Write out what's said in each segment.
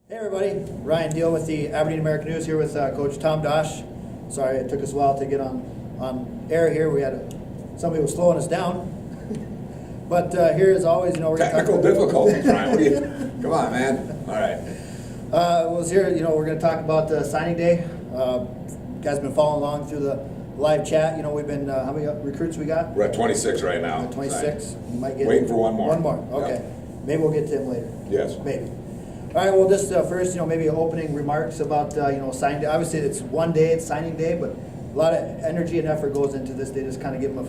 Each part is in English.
Hey everybody, Ryan Deal with the Aberdeen American News here with Coach Tom Dosch. Sorry it took us a while to get on air here. We had somebody was slowing us down. But here as always, we're going to Technical difficulties, Ryan. Come on, man. All right. We're going to talk about signing day. You guys have been following along through the live chat. We've been, how many recruits we got? We're at 26 right now. 26. You might get waiting for one more. One more, okay. Yep. Maybe we'll get to him later. Yes. Maybe. All right, well, just first, maybe opening remarks about, signing day. Obviously, it's one day, it's signing day, but a lot of energy and effort goes into this day. Just kind of give them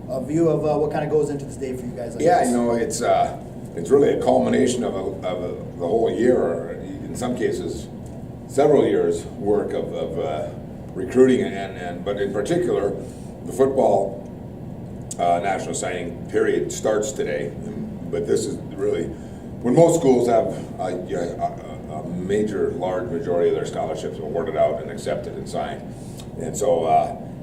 a view of what kind of goes into this day for you guys. It's really a culmination of the whole year, or in some cases, several years' work of recruiting, but in particular, the football national signing period starts today. But this is really when most schools have a large majority of their scholarships awarded out and accepted and signed. And so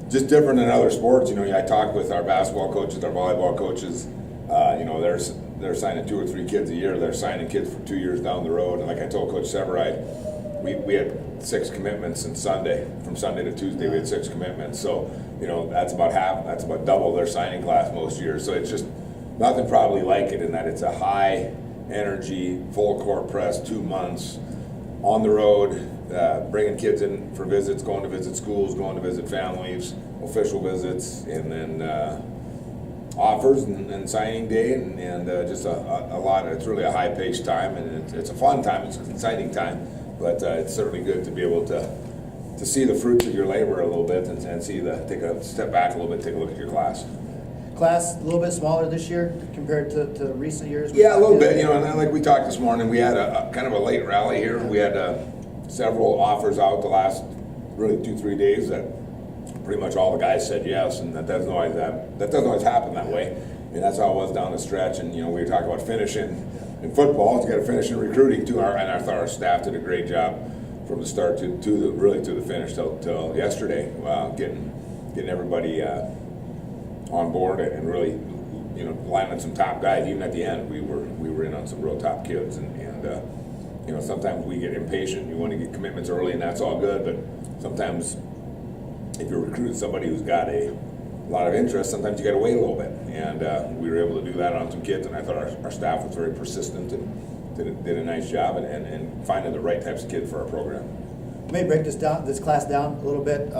just different than other sports, I talk with our basketball coaches, our volleyball coaches, they're signing 2 or 3 kids a year. They're signing kids for 2 years down the road. And like I told Coach Severide, we had 6 commitments since Sunday. From Sunday to Tuesday, we had 6 commitments. So, that's about double their signing class most years. So it's just nothing probably like it in that it's a high energy, full court press, 2 months on the road, bringing kids in for visits, going to visit schools, going to visit families, official visits, and then offers and signing day, and just a lot. It's really a high-paced time, and it's a fun time. It's an exciting time, but it's certainly good to be able to see the fruits of your labor a little bit and take a step back a little bit, take a look at your class. Class a little bit smaller this year compared to recent years? Yeah, a little bit. And like we talked this morning, we had a kind of a late rally here. We had several offers out the last really 2-3 days that pretty much all the guys said yes, and that doesn't always happen that way. And that's how it was down the stretch. And we were talking about finishing in football. You got to finish in recruiting too. And I thought our staff did a great job from the start to the finish till yesterday, getting everybody on board and really, lining some top guys. Even at the end, we were in on some real top kids, and sometimes we get impatient. You want to get commitments early, and that's all good. But sometimes, if you're recruiting somebody who's got a lot of interest, sometimes you got to wait a little bit. And we were able to do that on some kids, and I thought our staff was very persistent and did a nice job and finding the right types of kids for our program. Let me break this class down a little bit.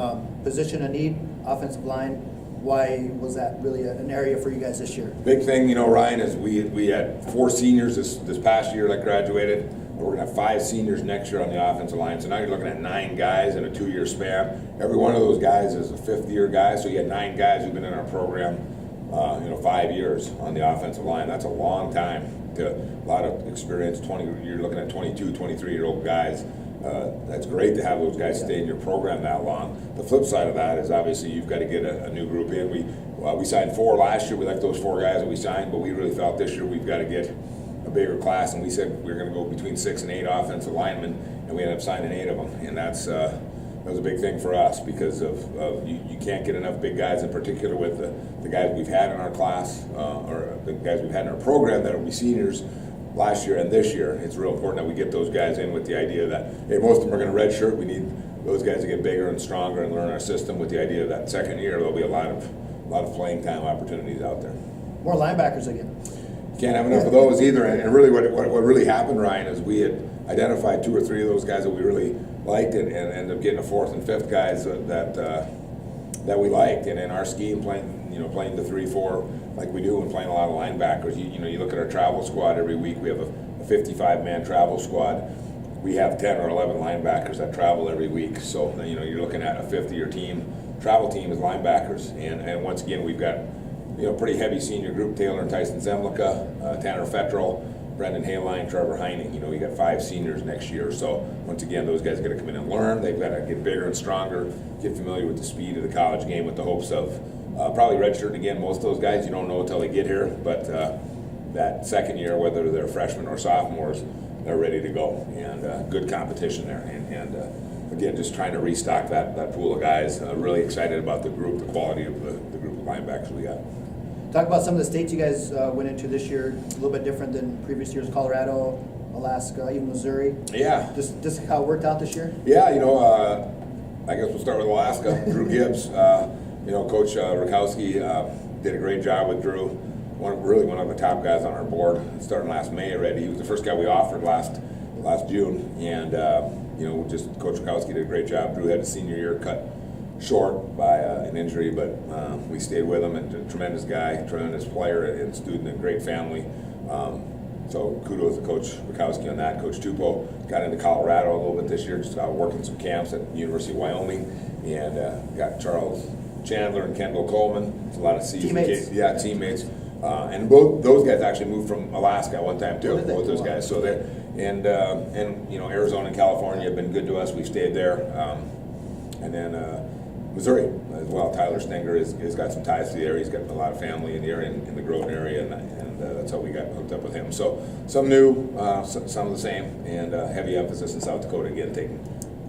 Position of need, offensive line. Why was that really an area for you guys this year? Big thing, Ryan, is we had 4 seniors this past year that graduated. We're going to have 5 seniors next year on the offensive line. So now you're looking at 9 guys in a 2-year span. Every one of those guys is a 5th-year guy. So you had 9 guys who've been in our program, 5 years on the offensive line. That's a long time. A lot of experience. You're looking at 22, 23-year-old guys. That's great to have those guys stay in your program that long. The flip side of that is obviously you've got to get a new group in. We signed 4 last year. We liked those 4 guys that we signed, but we really felt this year we've got to get a bigger class, and we said we were going to go between 6 and 8 offensive linemen, and we ended up signing 8 of them, and that was a big thing for us because of you can't get enough big guys, in particular with the guys we've had in our class or the guys we've had in our program that will be seniors last year and this year. It's real important that we get those guys in with the idea that, hey, most of them are going to redshirt. We need those guys to get bigger and stronger and learn our system with the idea that second year there'll be a lot of playing time opportunities out there. More linebackers again. Can't have enough of those either. And really what really happened, Ryan, is we had identified 2 or 3 of those guys that we really liked and ended up getting a 4th and 5th guys that we liked. And in our scheme, playing the 3-4 like we do and playing a lot of linebackers. You look at our travel squad every week. We have a 55-man travel squad. We have 10 or 11 linebackers that travel every week. So you're looking at a 50-year team. Travel team is linebackers. And once again, we've got pretty heavy senior group: Taylor and Tyson Zemlicka, Tanner Fettrell, Brendan Hayline, Trevor Heining. We got 5 seniors next year. So once again, those guys got to come in and learn. They've got to get bigger and stronger, get familiar with the speed of the college game with the hopes of probably redshirt again. Most of those guys you don't know until they get here, but that second year, whether they're freshmen or sophomores, they're ready to go, and good competition there. And again, just trying to restock that pool of guys. Really excited about the group, the quality of the group of linebackers we got. Talk about some of the states you guys went into this year, a little bit different than previous years, Colorado, Alaska, even Missouri. Yeah. Just how it worked out this year? Yeah, I guess we'll start with Alaska. Drew Gibbs, Coach Rakowski did a great job with Drew. One of the top guys on our board, starting last May already. He was the first guy we offered last June, and just Coach Rakowski did a great job. Drew had a senior year cut short by an injury, but we stayed with him. And a tremendous guy, tremendous player and student, and great family. So kudos to Coach Rakowski on that. Coach Tupou got into Colorado a little bit this year, just working some camps at the University of Wyoming, and got Charles Chandler and Kendall Coleman. It's a lot of teammates. Teammates. And both those guys actually moved from Alaska at one time too. Both those guys. So they and Arizona and California have been good to us. We've stayed there, and then Missouri as well. Tyler Stenger has got some ties to the area. He's got a lot of family in the area, in the Groton area, and that's how we got hooked up with him. So some new, some of the same, and heavy emphasis in South Dakota again.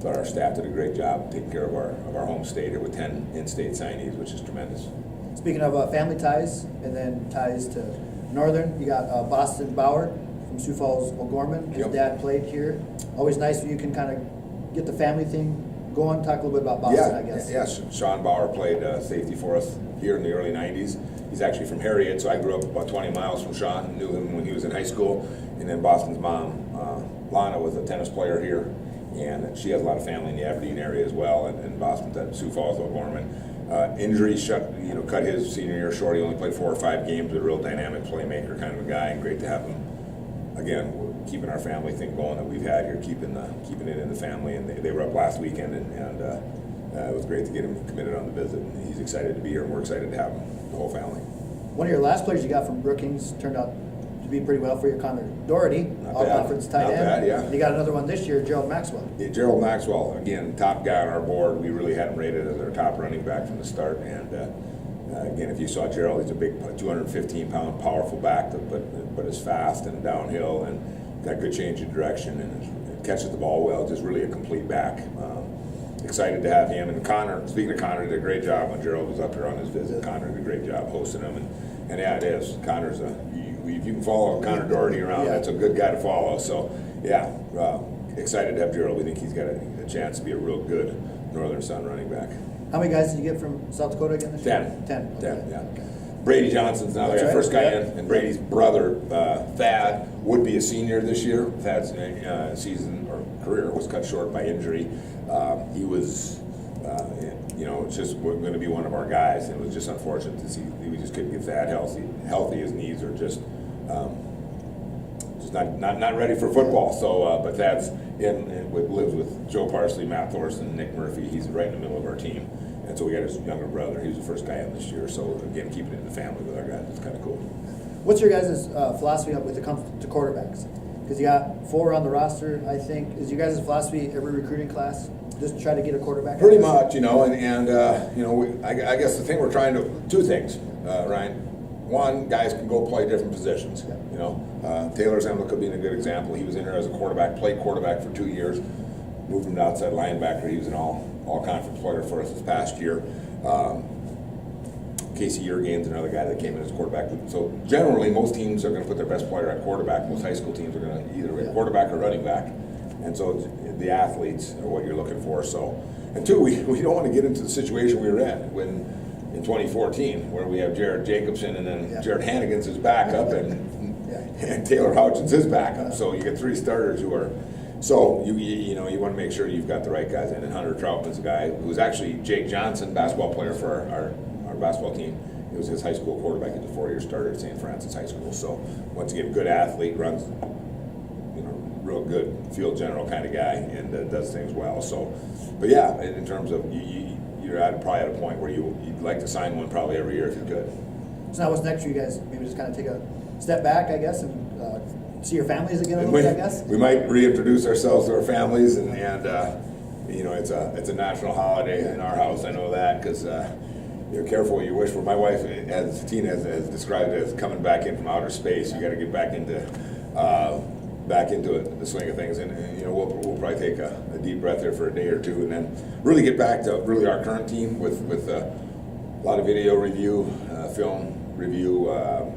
Our staff did a great job taking care of our home state here with 10 in-state signees, which is tremendous. Speaking of family ties and then ties to Northern, you got Boston Bauer from Sioux Falls, O'Gorman. His dad played here. Always nice when you can kind of get the family thing going. Talk a little bit about Boston, I guess. Yeah, Sean Bauer played safety for us here in the early 90s. He's actually from Harriet, so I grew up about 20 miles from Sean. Knew him when he was in high school. And then Boston's mom, Lana, was a tennis player here. And she has a lot of family in the Aberdeen area as well, and Boston's at Sioux Falls, O'Gorman. Injury cut his senior year short. He only played 4 or 5 games, but a real dynamic playmaker kind of a guy, and great to have him. Again, we're keeping our family thing going that we've had here, keeping it in the family, and they were up last weekend, and it was great to get him committed on the visit. And he's excited to be here, and we're excited to have him, the whole family. One of your last players you got from Brookings turned out to be pretty well for you, Connor Doherty, all-conference tight end. Not bad, yeah. You got another one this year, Terrell Maxwell. Yeah, Terrell Maxwell, again, top guy on our board. We really had him rated as our top running back from the start. And again, if you saw Terrell, he's a big 215-pound, powerful back, but is fast and downhill and got good change of direction and catches the ball well. Just really a complete back. Excited to have him. And Connor, speaking of Connor, did a great job when Gerald was up here on his visit. Connor did a great job hosting him. And yeah, it is. Connor's if you can follow Connor Doherty around, that's a good guy to follow. So, yeah, excited to have Gerald. We think he's got a chance to be a real good Northern Sun running back. How many guys did you get from South Dakota again this year? 10. Okay. 10, yeah. Okay. Brady Johnson's now the first guy in, and Brady's brother, Thad, would be a senior this year. Thad's season or career was cut short by injury. He was, just going to be one of our guys. It was just unfortunate to see we just couldn't get Thad healthy. His knees are just not ready for football. So, but Thad's lives with Joe Parsley, Matt Thorson, Nick Murphy. He's right in the middle of our team. And so we got his younger brother. He was the first guy in this year. So again, keeping it in the family with our guys, it's kind of cool. What's your guys' philosophy when it comes to quarterbacks? Because you got 4 on the roster, I think. Is your guys' philosophy every recruiting class just try to get a quarterback? Pretty much, I guess the thing we're trying to 2 things, Ryan. One, guys can go play different positions. Taylor Zemlick could be a good example. He was in here as a quarterback, played quarterback for 2 years, moved him to outside linebacker. He was an all-conference player for us this past year. Casey Yergain's another guy that came in as quarterback. So generally, most teams are going to put their best player at quarterback. Most high school teams are going to either be quarterback or running back. And so the athletes are what you're looking for. So, and 2, we don't want to get into the situation we were in 2014, where we have Jared Jacobson and then Jared Hannigan's his backup and Taylor Houchin's his backup. So you get 3 starters who are. So you want to make sure you've got the right guys in. And Hunter Troutman's a guy who's actually Jake Johnson, basketball player for our basketball team. It was his high school quarterback. He's a 4-year starter at St. Francis High School. So once again, good athlete, runs, real good field general kind of guy, and does things well. So, but yeah, in terms of you're probably at a point where you'd like to sign one probably every year if you could. So now what's next for you guys? Maybe just kind of take a step back, I guess, and see your families again a little bit, I guess? We might reintroduce ourselves to our families, and it's a national holiday in our house. I know that because you're careful what you wish for. My wife, as Tina has described it, as coming back in from outer space. You got to get back into the swing of things, and we'll probably take a deep breath there for a day or 2, and then really get back to really our current team with a lot of video review, film review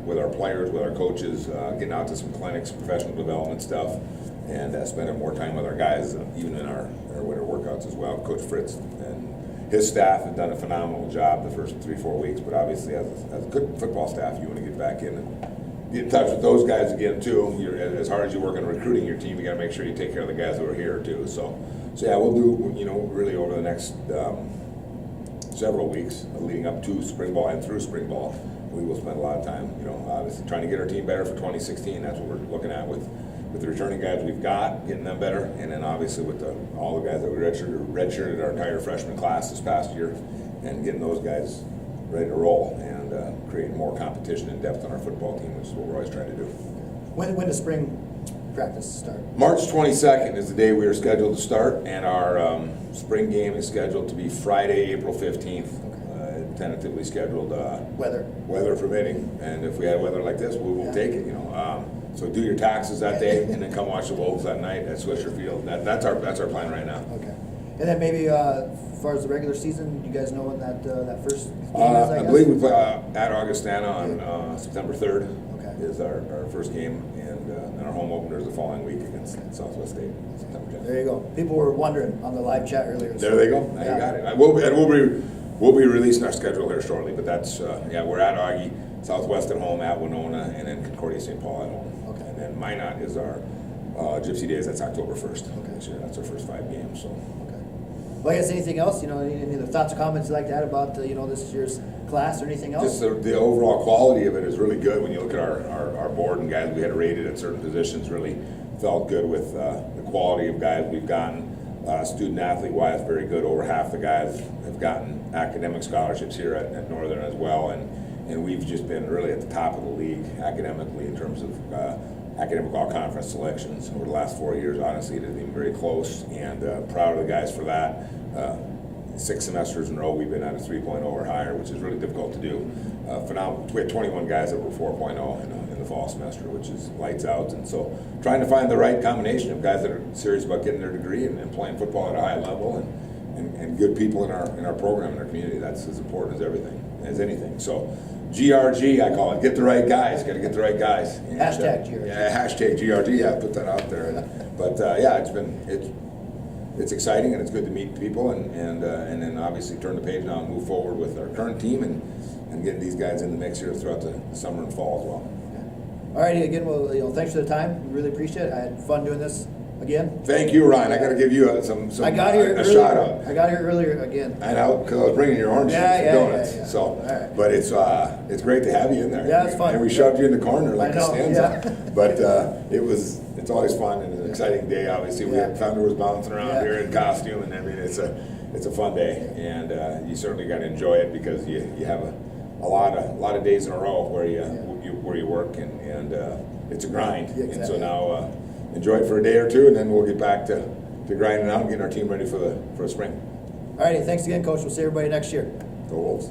with our players, with our coaches, getting out to some clinics, professional development stuff, and spending more time with our guys, even in our winter workouts as well. Coach Fritz and his staff have done a phenomenal job the first 3-4 weeks, but obviously as a good football staff, you want to get back in and get in touch with those guys again too. As hard as you work on recruiting your team, you got to make sure you take care of the guys who are here too. So yeah, we'll do, really over the next several weeks leading up to spring ball and through spring ball, we will spend a lot of time, obviously trying to get our team better for 2016. That's what we're looking at with the returning guys we've got, getting them better, and then obviously with all the guys that we redshirted our entire freshman class this past year, and getting those guys ready to roll and creating more competition and depth on our football team, which is what we're always trying to do. When does spring practice start? March 22nd is the day we are scheduled to start, and our spring game is scheduled to be Friday, April 15th. Tentatively scheduled. Weather permitting, and if we had weather like this, we will take it. So do your taxes that day, and then come watch the Wolves that night at Swisher Field. That's our plan right now. Okay. And then maybe as far as the regular season, you guys know when that first game is? I believe we play at Augustana on September 3rd. Okay. Is our first game, and our home opener is the following week against Southwest State, September 10th. There you go. People were wondering on the live chat earlier. There they go. Now you got it. We'll be releasing our schedule here shortly, but that's we're at Augie, Southwest at home, at Winona, and then Concordia St. Paul at home. Okay. And then Minot is our Gypsy Days. That's October 1st. Okay. This year. That's our first 5 games. So. Okay. Well, I guess anything else? Any other thoughts or comments you'd like to add about this year's class or anything else? Just the overall quality of it is really good. When you look at our board and guys we had rated at certain positions, really felt good with the quality of guys we've gotten. Student athlete wise, very good. Over half the guys have gotten academic scholarships here at Northern as well, and we've just been really at the top of the league academically in terms of academic all-conference selections over the last 4 years. Honestly, it has been very close, and proud of the guys for that. 6 semesters in a row we've been at a 3.0 or higher, which is really difficult to do. Phenomenal. We had 21 guys that were 4.0 in the fall semester, which is lights out. And so trying to find the right combination of guys that are serious about getting their degree and playing football at a high level, and good people in our program, in our community. That's as important as anything. So GRG, I call it, get the right guys. Got to get the right guys. And, hashtag GRG. Hashtag GRG. Yeah, put that out there. But it's exciting, and it's good to meet people, and then obviously turn the page now and move forward with our current team and get these guys in the mix here throughout the summer and fall as well. All righty, again, well, thanks for the time. We really appreciate it. I had fun doing this again. Thank you, Ryan. I got to give you a shout out. I got here earlier again. I know, because I was bringing your orange juice and donuts. Yeah. So, right. but it's great to have you in there. Yeah, it's fun. And we shoved you in the corner like a stanza. Yeah. But it's always fun and an exciting day. Obviously, we had Thunder was bouncing around here in costume, and I mean it's a fun day, and you certainly got to enjoy it because you have a lot of days in a row where you work, and it's a grind. Yeah, exactly. And so now enjoy it for a day or two, and then we'll get back to grinding out and getting our team ready for the spring. All righty, thanks again, Coach. We'll see everybody next year. Go Wolves.